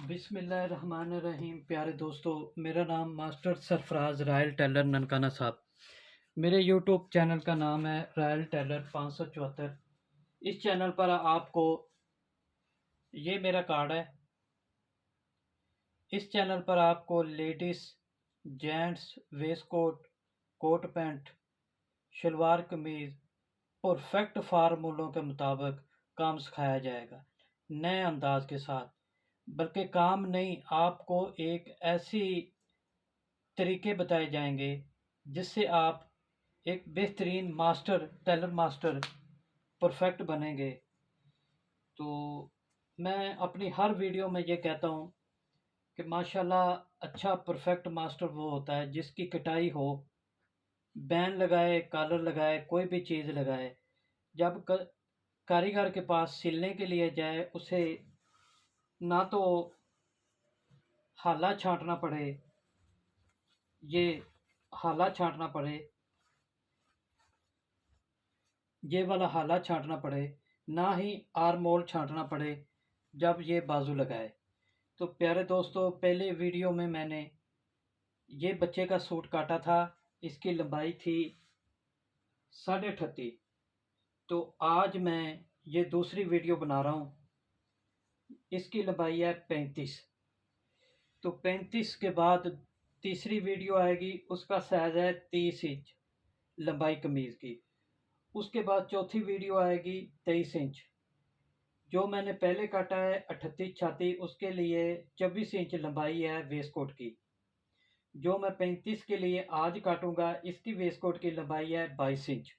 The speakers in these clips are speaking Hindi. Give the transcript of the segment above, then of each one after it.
बिस्मिल्लाहिर्रहमानिर्रहीम। प्यारे दोस्तों, मेरा नाम master Sarfaraz royal tailor Nankana Sahib. मेरे यूट्यूब चैनल का नाम है रायल टेलर 574। इस चैनल पर आपको ये मेरा कार्ड है। इस चैनल पर आपको ladies, gents, waistcoat, coat pant, shalwar kameez perfect फार्मूलों के मुताबिक काम सिखाया जाएगा, नए अंदाज के साथ। बल्कि काम नहीं, आपको एक ऐसी तरीके बताए जाएंगे जिससे आप एक बेहतरीन मास्टर, टेलर मास्टर परफेक्ट बनेंगे। तो मैं अपनी हर वीडियो में ये कहता हूँ कि माशाल्लाह अच्छा परफेक्ट मास्टर वो होता है जिसकी कटाई हो, बैन लगाए, कॉलर लगाए, कोई भी चीज़ लगाए। जब कारीगर के पास सिलने के लिए जाए, उसे ना तो हाला छाँटना पड़े, ये हाला छाँटना पड़े, ये वाला हाला छाँटना पड़े, ना ही आर्म मोल छाँटना पड़े जब ये बाजू लगाए। तो प्यारे दोस्तों, पहले वीडियो में मैंने ये बच्चे का सूट काटा था। इसकी लंबाई थी 38.5। तो आज मैं ये दूसरी वीडियो बना रहा हूँ, इसकी लंबाई है 35। तो 35 के बाद तीसरी वीडियो आएगी, उसका साइज़ है 30 इंच लंबाई कमीज़ की। उसके बाद चौथी वीडियो आएगी 23 इंच। जो मैंने पहले काटा है 38 छाती, उसके लिए 24 इंच लंबाई है वेस्ट कोट की। जो मैं 35 के लिए आज काटूंगा, इसकी वेस्ट कोट की लंबाई है 22 इंच।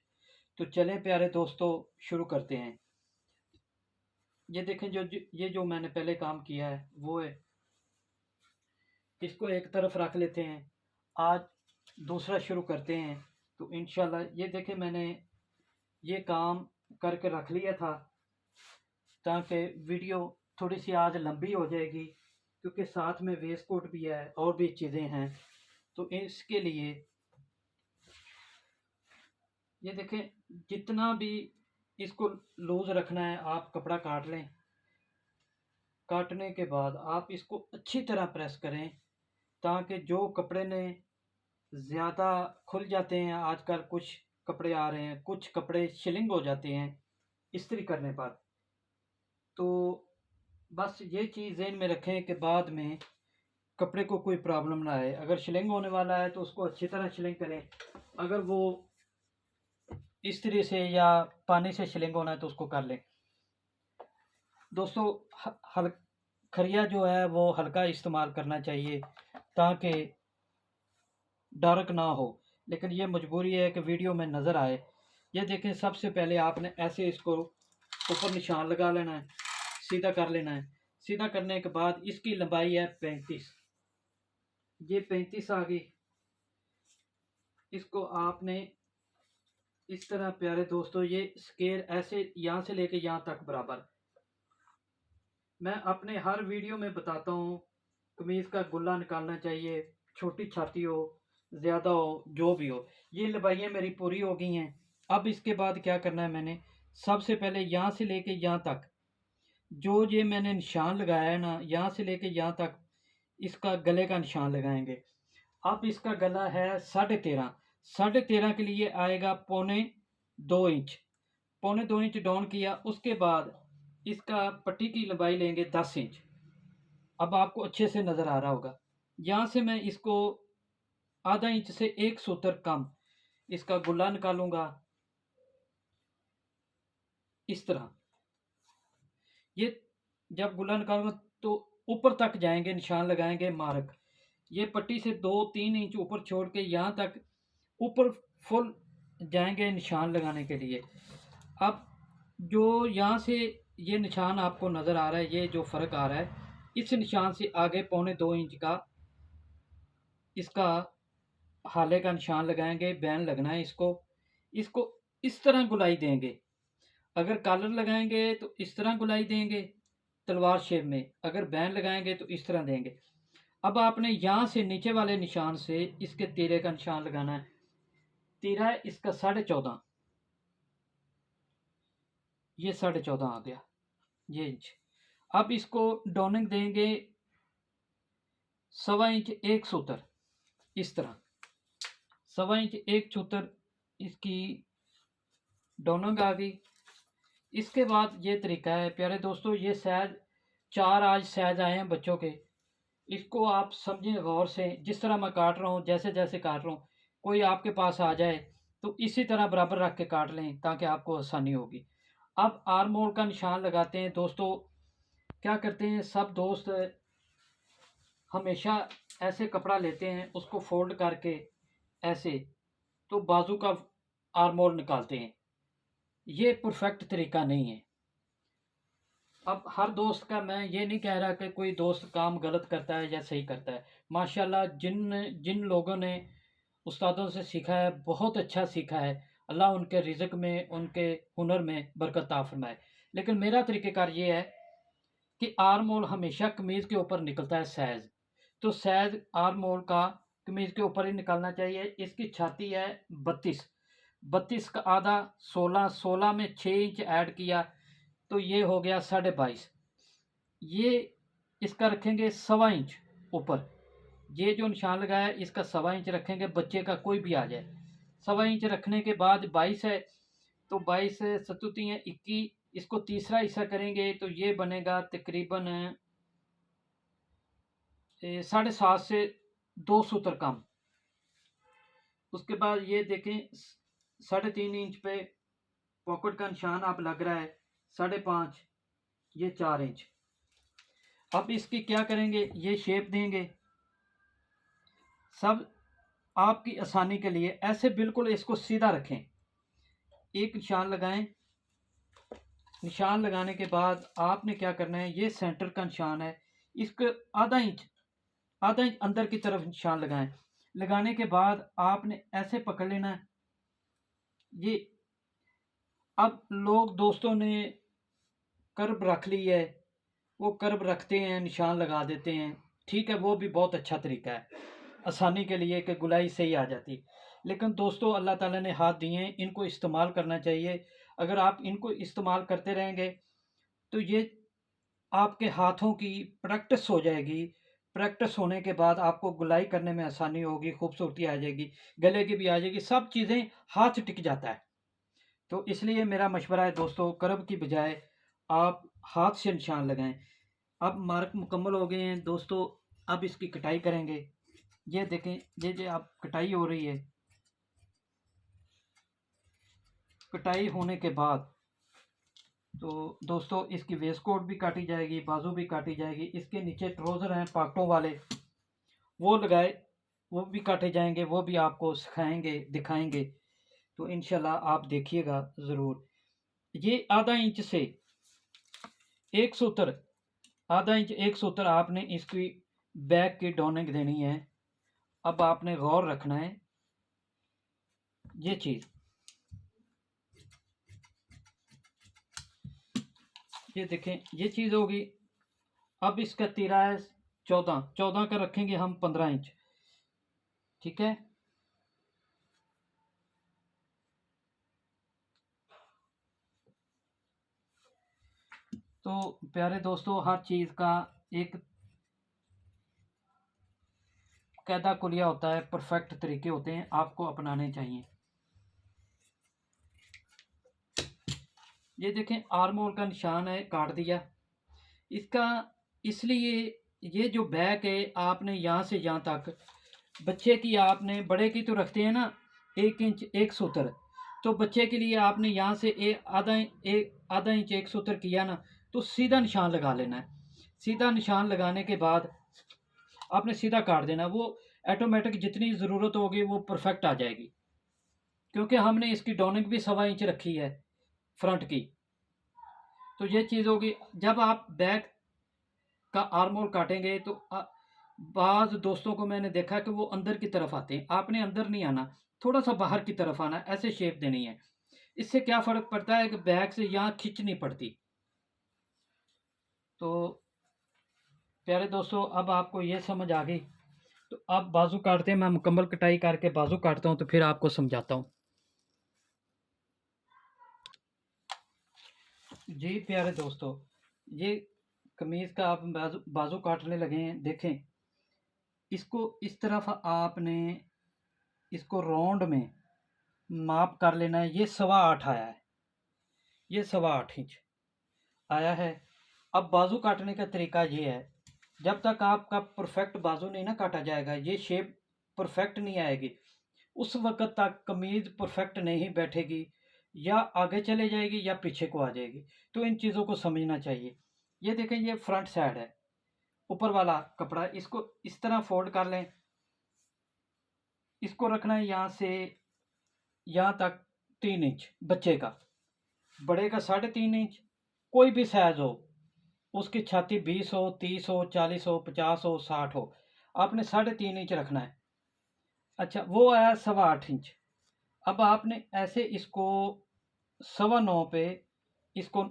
तो चलें प्यारे दोस्तों, शुरू करते हैं। ये देखें, ये जो मैंने पहले काम किया है वो है। इसको एक तरफ रख लेते हैं, आज दूसरा शुरू करते हैं। तो इंशाल्लाह ये देखें, मैंने ये काम करके रख लिया था ताकि वीडियो थोड़ी सी आज लंबी हो जाएगी, क्योंकि साथ में वेस्ट कोट भी है और भी चीज़ें हैं। तो इसके लिए ये देखें, जितना भी इसको लूज़ रखना है, आप कपड़ा काट लें। काटने के बाद आप इसको अच्छी तरह प्रेस करें, ताकि जो कपड़े ने ज़्यादा खुल जाते हैं, आजकल कुछ कपड़े आ रहे हैं, कुछ कपड़े शिलिंग हो जाते हैं इस्त्री करने पर। तो बस ये चीज़ ज़हन में रखें कि बाद में कपड़े को कोई प्रॉब्लम ना आए। अगर शिलिंग होने वाला है तो उसको अच्छी तरह शिलिंग करें। अगर वो इस्त्री से या पानी से शिलिंग होना है तो उसको कर लें। दोस्तों, हल खरिया जो है वो हल्का इस्तेमाल करना चाहिए ताकि डार्क ना हो, लेकिन ये मजबूरी है कि वीडियो में नज़र आए। ये देखें, सबसे पहले आपने ऐसे इसको ऊपर निशान लगा लेना है, सीधा कर लेना है। सीधा करने के बाद इसकी लंबाई है 35। ये 35 आ गई। इसको आपने इस तरह, प्यारे दोस्तों, ये स्केल ऐसे यहाँ से लेके यहाँ तक बराबर। मैं अपने हर वीडियो में बताता हूँ, कमीज़ का गुल्ला निकालना चाहिए, छोटी छाती हो, ज़्यादा हो, जो भी हो। ये लंबाइयाँ मेरी पूरी हो गई हैं। अब इसके बाद क्या करना है, मैंने सबसे पहले यहाँ से लेके यहाँ तक जो ये मैंने निशान लगाया है ना, यहाँ से लेके यहाँ तक इसका गले का निशान लगाएंगे। अब इसका गला है 13.5। 13.5 के लिए आएगा 2.25 इंच। 2.25 इंच डाउन किया। उसके बाद इसका पट्टी की लंबाई लेंगे 10 इंच। अब आपको अच्छे से नज़र आ रहा होगा। यहाँ से मैं इसको आधा इंच से एक सूत्र कम इसका गुल्ला निकालूंगा, इस तरह। ये जब गुल्ला निकालूंगा तो ऊपर तक जाएंगे, निशान लगाएंगे मार्क। ये पट्टी से 2-3 इंच ऊपर छोड़ के यहाँ तक ऊपर फुल जाएंगे निशान लगाने के लिए। अब जो यहाँ से ये निशान आपको नज़र आ रहा है, ये जो फ़र्क आ रहा है, इस निशान से आगे 2.25 इंच का इसका हाले का निशान लगाएंगे। बैन लगना है इसको। इसको इस तरह गुलाई देंगे। अगर कॉलर लगाएंगे तो इस तरह गुलाई देंगे तलवार शेप में, अगर बैन लगाएंगे तो इस तरह देंगे। अब आपने यहाँ से नीचे वाले निशान से इसके तीरे का निशान लगाना है। तीरा है इसका 14.5। ये 14.5 आ गया, ये इंच। अब इसको डॉनिंग देंगे 1.25 इंच एक सूत्र, इस तरह 1.25 इंच एक सूत्र इसकी डोनग आ गई। इसके बाद ये तरीका है प्यारे दोस्तों, ये शायद 4 आज साइज आए हैं बच्चों के। इसको आप समझें गौर से, जिस तरह मैं काट रहा हूँ, जैसे जैसे काट रहा हूँ, कोई आपके पास आ जाए तो इसी तरह बराबर रख के काट लें ताकि आपको आसानी होगी। अब आर्म होल का निशान लगाते हैं दोस्तों। क्या करते हैं सब दोस्त, हमेशा ऐसे कपड़ा लेते हैं, उसको फोल्ड करके ऐसे, तो बाजू का आर्म होल निकालते हैं। ये परफेक्ट तरीका नहीं है। अब हर दोस्त का, मैं ये नहीं कह रहा कि कोई दोस्त काम गलत करता है या सही करता है। माशाल्लाह जिन जिन लोगों ने उस्तादों से सीखा है, बहुत अच्छा सीखा है। अल्लाह उनके रिज़्क में, उनके हुनर में बरकत अता फरमाए। लेकिन मेरा तरीक़ेकार ये है कि आर्म होल हमेशा कमीज़ के ऊपर निकलता है साइज़, तो साइज़ आर्म होल का कमीज़ के ऊपर ही निकलना चाहिए। इसकी छाती है 32, 32 का आधा 16, 16 में 6 इंच ऐड किया तो ये हो गया 22.5। ये इसका रखेंगे 1.25 इंच ऊपर। ये जो निशान लगाया है इसका 1.25 इंच रखेंगे, बच्चे का कोई भी आ जाए। 1.25 इंच रखने के बाद 22 है, तो 22 सतुती है 21, इसको तीसरा हिस्सा करेंगे तो ये बनेगा तकरीबन 7.5 से 2 सूत्र कम। उसके बाद ये देखें 3.5 इंच पे पॉकेट का निशान आप लग रहा है, 5.5, ये 4 इंच। अब इसकी क्या करेंगे, ये शेप देंगे सब आपकी आसानी के लिए। ऐसे बिल्कुल इसको सीधा रखें, एक निशान लगाएं। निशान लगाने के बाद आपने क्या करना है, ये सेंटर का निशान है, इसको आधा इंच अंदर की तरफ निशान लगाएं। लगाने के बाद आपने ऐसे पकड़ लेना है ये। अब लोग दोस्तों ने कर्व रख ली है, वो कर्व रखते हैं, निशान लगा देते हैं, ठीक है, वो भी बहुत अच्छा तरीका है आसानी के लिए कि गुलाई सही आ जाती। लेकिन दोस्तों अल्लाह ताला ने हाथ दिए हैं, इनको इस्तेमाल करना चाहिए। अगर आप इनको इस्तेमाल करते रहेंगे तो ये आपके हाथों की प्रैक्टिस हो जाएगी। प्रैक्टिस होने के बाद आपको गुलाई करने में आसानी होगी, खूबसूरती आ जाएगी, गले की भी आ जाएगी, सब चीज़ें हाथ टिक जाता है। तो इसलिए मेरा मशवरा है दोस्तों, कर्व की बजाय आप हाथ से निशान लगाएं। अब मार्क मुकम्मल हो गए हैं दोस्तों, अब इसकी कटाई करेंगे। ये देखें, ये जो आप कटाई हो रही है, कटाई होने के बाद तो दोस्तों इसकी वेस्ट कोट भी काटी जाएगी, बाजू भी काटी जाएगी। इसके नीचे ट्राउज़र हैं पॉकेटों वाले, वो लगाए, वो भी काटे जाएंगे, वो भी आपको सिखाएंगे, दिखाएंगे। तो इंशाल्लाह आप देखिएगा ज़रूर। ये एक सूत्र आधा इंच एक सूत्र आपने इसकी बैक की डोनिंग देनी है। अब आपने गौर रखना है, ये चीज़, ये देखें, ये चीज़ होगी। अब इसका तीरा है 14, 14 का रखेंगे हम 15 इंच, ठीक है। तो प्यारे दोस्तों हर चीज़ का एक कायदा कुलिया होता है, परफेक्ट तरीके होते हैं, आपको अपनाने चाहिए। ये देखें आर्म होल का निशान है, काट दिया इसका। इसलिए ये जो बैक है आपने यहाँ से यहाँ तक, बच्चे की आपने, बड़े की तो रखते हैं ना 1 इंच एक सूत्र, तो बच्चे के लिए आपने यहाँ से आधा इंच एक सूत्र किया ना, तो सीधा निशान लगा लेना है। सीधा निशान लगाने के बाद आपने सीधा काट देना, वो ऑटोमेटिक जितनी ज़रूरत होगी वो परफेक्ट आ जाएगी। क्योंकि हमने इसकी डोनिंग भी 1.25 इंच रखी है फ्रंट की। तो ये चीज़ होगी। जब आप बैक का आर्म होल काटेंगे तो बाज़ दोस्तों को मैंने देखा कि वो अंदर की तरफ आते हैं, आपने अंदर नहीं आना, थोड़ा सा बाहर की तरफ आना, ऐसे शेप देनी है। इससे क्या फ़र्क पड़ता है कि बैक से यहाँ खिंच नहीं पड़ती। तो प्यारे दोस्तों अब आपको ये समझ आ गई। तो अब बाजू काटते हैं, मैं मुकम्मल कटाई करके बाजू काटता हूँ तो फिर आपको समझाता हूँ। जी प्यारे दोस्तों, ये कमीज़ का आप बाजू बाजू काटने लगे हैं, देखें इसको इस तरफ आपने इसको राउंड में माप कर लेना है। ये 8.25 आया है, ये 8.25 इंच आया है। अब बाजू काटने का तरीका ये है, जब तक आपका परफेक्ट बाजू नहीं ना काटा जाएगा, ये शेप परफेक्ट नहीं आएगी, उस वक्त तक कमीज परफेक्ट नहीं बैठेगी, या आगे चले जाएगी या पीछे को आ जाएगी। तो इन चीज़ों को समझना चाहिए। ये देखें, ये फ्रंट साइड है, ऊपर वाला कपड़ा, इसको इस तरह फोल्ड कर लें। इसको रखना है यहाँ से यहाँ तक 3 इंच बच्चे का, बड़े का 3.5 इंच, कोई भी साइज हो, उसकी छाती 20 हो, 30 हो, 40 हो, 50 हो, 60 हो, आपने 3.5 इंच रखना है। अच्छा, वो आया 8.25 इंच। अब आपने ऐसे इसको 9.25 पे इसको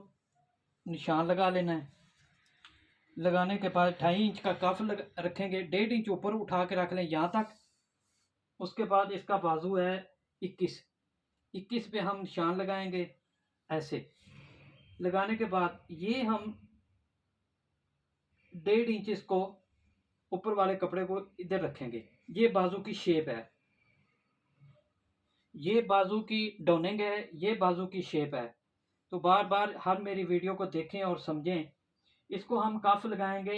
निशान लगा लेना है। लगाने के बाद 2.5 इंच का कफ रखेंगे, 1.5 इंच ऊपर उठा के रख लें यहाँ तक। उसके बाद इसका बाजू है 21 पे हम निशान लगाएंगे। ऐसे लगाने के बाद ये हम 1.5 इंच इसको ऊपर वाले कपड़े को इधर रखेंगे। ये बाजू की शेप है, ये बाजू की डोनिंग है, ये बाजू की शेप है। तो बार बार हर मेरी वीडियो को देखें और समझें। इसको हम कफ लगाएंगे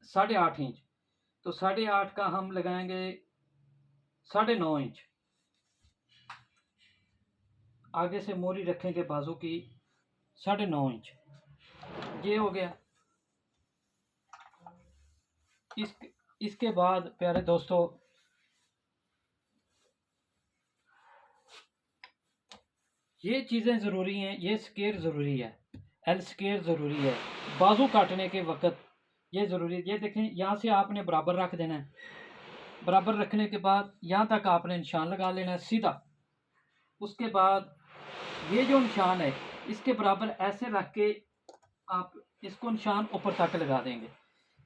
8.5 इंच, तो 8.5 का हम लगाएंगे 9.5 इंच। आगे से मोरी रखेंगे बाजू की 9.5 इंच। ये हो गया। इसके बाद प्यारे दोस्तों, ये चीज़ें ज़रूरी हैं। ये स्केयर ज़रूरी है, एल स्केयर ज़रूरी है बाजू काटने के वक्त, ये ज़रूरी है। ये देखें, यहाँ से आपने बराबर रख देना है। बराबर रखने के बाद यहाँ तक आपने निशान लगा लेना है सीधा। उसके बाद ये जो निशान है, इसके बराबर ऐसे रख के आप इसको निशान ऊपर तक लगा देंगे।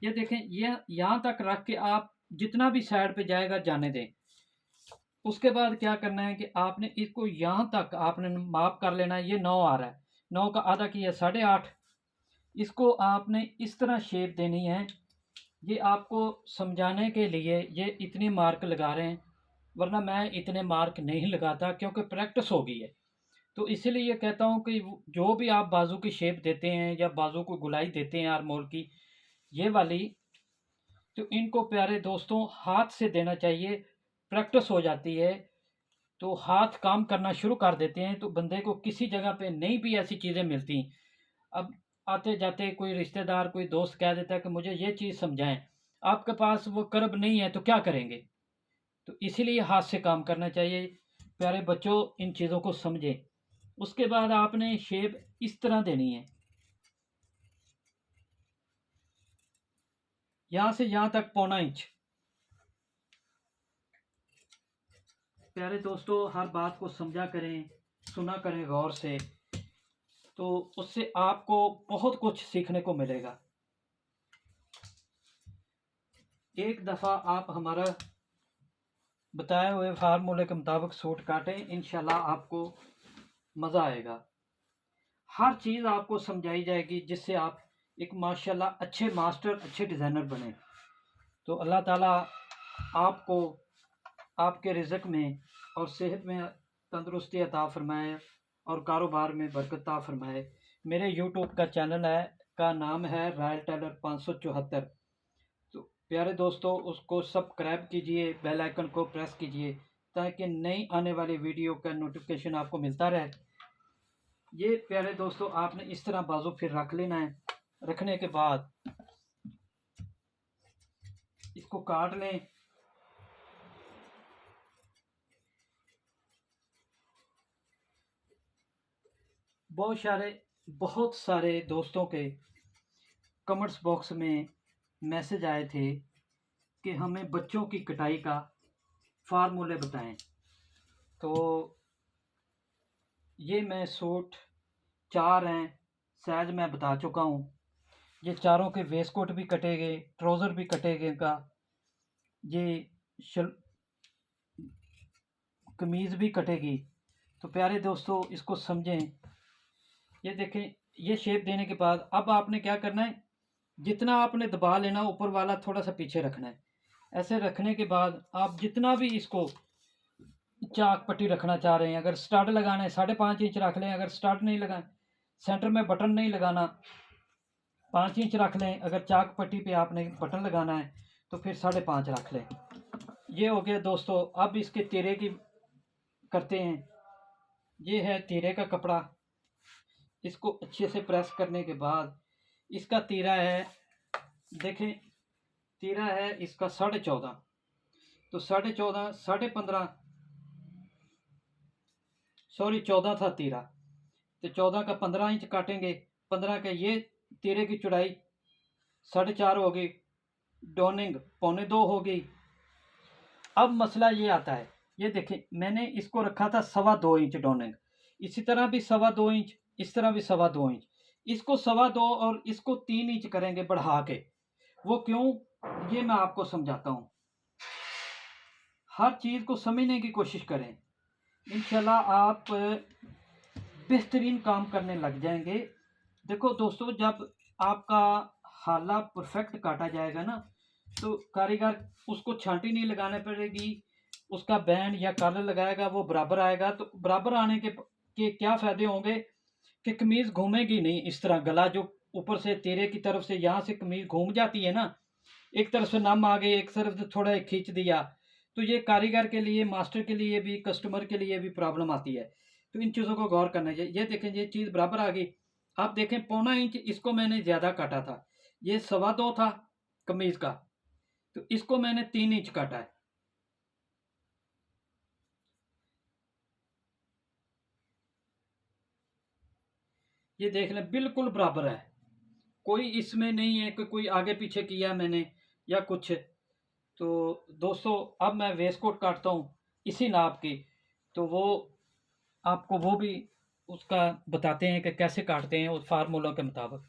ये देखें, ये यहाँ तक रख के आप जितना भी साइड पे जाएगा जाने दें। उसके बाद क्या करना है कि आपने इसको यहाँ तक आपने माप कर लेना है। ये 9 आ रहा है, 9 का आधा किया 8.5। इसको आपने इस तरह शेप देनी है। ये आपको समझाने के लिए ये इतनी मार्क लगा रहे हैं, वरना मैं इतने मार्क नहीं लगाता, क्योंकि प्रैक्टिस हो गई है। तो इसीलिए ये कहता हूँ कि जो भी आप बाजू की शेप देते हैं या बाजू को गुलाई देते हैं आर्मोल की, ये वाली, तो इनको प्यारे दोस्तों हाथ से देना चाहिए। प्रैक्टिस हो जाती है तो हाथ काम करना शुरू कर देते हैं, तो बंदे को किसी जगह पे नहीं भी ऐसी चीज़ें मिलती। अब आते जाते कोई रिश्तेदार, कोई दोस्त कह देता है कि मुझे ये चीज़ समझाएं, आपके पास वो कर्ब नहीं है तो क्या करेंगे। तो इसीलिए हाथ से काम करना चाहिए। प्यारे बच्चों, इन चीज़ों को समझें। उसके बाद आपने शेप इस तरह देनी है, यहाँ से यहाँ तक 1.25 इंच। प्यारे दोस्तों, हर बात को समझा करें, सुना करें गौर से, तो उससे आपको बहुत कुछ सीखने को मिलेगा। एक दफ़ा आप हमारा बताए हुए फार्मूले के मुताबिक सूट काटें, इंशाल्लाह आपको मज़ा आएगा। हर चीज़ आपको समझाई जाएगी, जिससे आप एक माशाल्लाह अच्छे मास्टर, अच्छे डिज़ाइनर बने। तो अल्लाह ताला आपको आपके रिज़्क़ में और सेहत में तंदुरुस्ती अता फ़रमाए और कारोबार में बरकत अता फ़रमाए। मेरे यूट्यूब का चैनल है, का नाम है रॉयल टेलर 574। तो प्यारे दोस्तों, उसको सब्सक्राइब कीजिए, बेल आइकन को प्रेस कीजिए, ताकि नई आने वाली वीडियो का नोटिफिकेशन आपको मिलता रहे। ये प्यारे दोस्तों, आपने इस तरह बाजू फिर रख लेना है। रखने के बाद इसको काट लें। बहुत सारे दोस्तों के कमेंट्स बॉक्स में मैसेज आए थे कि हमें बच्चों की कटाई का फार्मूले बताएं। तो ये मैं सूट 4 हैं, साइज मैं बता चुका हूँ। ये चारों के वेस्ट कोट भी कटेंगे, ट्राउज़र भी कटेंगे का, ये कमीज़ भी कटेगी। तो प्यारे दोस्तों, इसको समझें। ये देखें, ये शेप देने के बाद अब आपने क्या करना है, जितना आपने दबा लेना, ऊपर वाला थोड़ा सा पीछे रखना है। ऐसे रखने के बाद आप जितना भी इसको चाक पट्टी रखना चाह रहे हैं, अगर स्टड लगाना है 5.5 इंच रख लें, अगर स्टड नहीं लगाना, सेंटर में बटन नहीं लगाना 5 इंच रख लें, अगर चाक पट्टी पे आपने बटन लगाना है तो फिर 5.5 रख लें। ये हो गया दोस्तों। अब इसके तीरे की करते हैं। ये है तीरे का कपड़ा। इसको अच्छे से प्रेस करने के बाद इसका तीरा है, देखें तीरा है इसका 14.5, तो 14.5 15.5 सॉरी 14 था तीरा, तो 14 का 15 इंच काटेंगे। 15 का ये तीरे की चौड़ाई 4.5 हो गई, डोनिंग 1.25 हो गई। अब मसला ये आता है, ये देखें मैंने इसको रखा था 2.25 इंच डोनिंग, इसी तरह भी 2.25 इंच, इस तरह भी 2.25 इंच, इसको 2.25 और इसको 3 इंच करेंगे बढ़ा के। वो क्यों, ये मैं आपको समझाता हूँ। हर चीज़ को समझने की कोशिश करें, इंशाल्लाह आप बेहतरीन काम करने लग जाएंगे। देखो दोस्तों, जब आपका हाला परफेक्ट काटा जाएगा ना, तो कारीगर उसको छांटी नहीं लगाने पड़ेगी, उसका बैंड या कॉलर लगाएगा वो बराबर आएगा। तो बराबर आने के क्या फ़ायदे होंगे कि कमीज़ घूमेगी नहीं इस तरह। गला जो ऊपर से तीरे की तरफ से यहाँ से कमीज़ घूम जाती है ना, एक तरफ से नम आ गई, एक तरफ से थोड़ा खींच दिया, तो ये कारीगर के लिए, मास्टर के लिए भी, कस्टमर के लिए भी प्रॉब्लम आती है। तो इन चीज़ों को गौर करना चाहिए। ये देखें ये चीज़ बराबर आ गई। आप देखें 1.25 इंच इसको मैंने ज़्यादा काटा था, ये 2.25 था कमीज़ का, तो इसको मैंने 3 इंच काटा है। ये देख लें बिल्कुल बराबर है, कोई इसमें नहीं है कि कोई आगे पीछे किया मैंने या कुछ। तो दोस्तों अब मैं वेस्ट कोट काटता हूँ इसी नाप की, तो वो आपको वो भी उसका बताते हैं कि कैसे काटते हैं उस फार्मूलों के मुताबिक।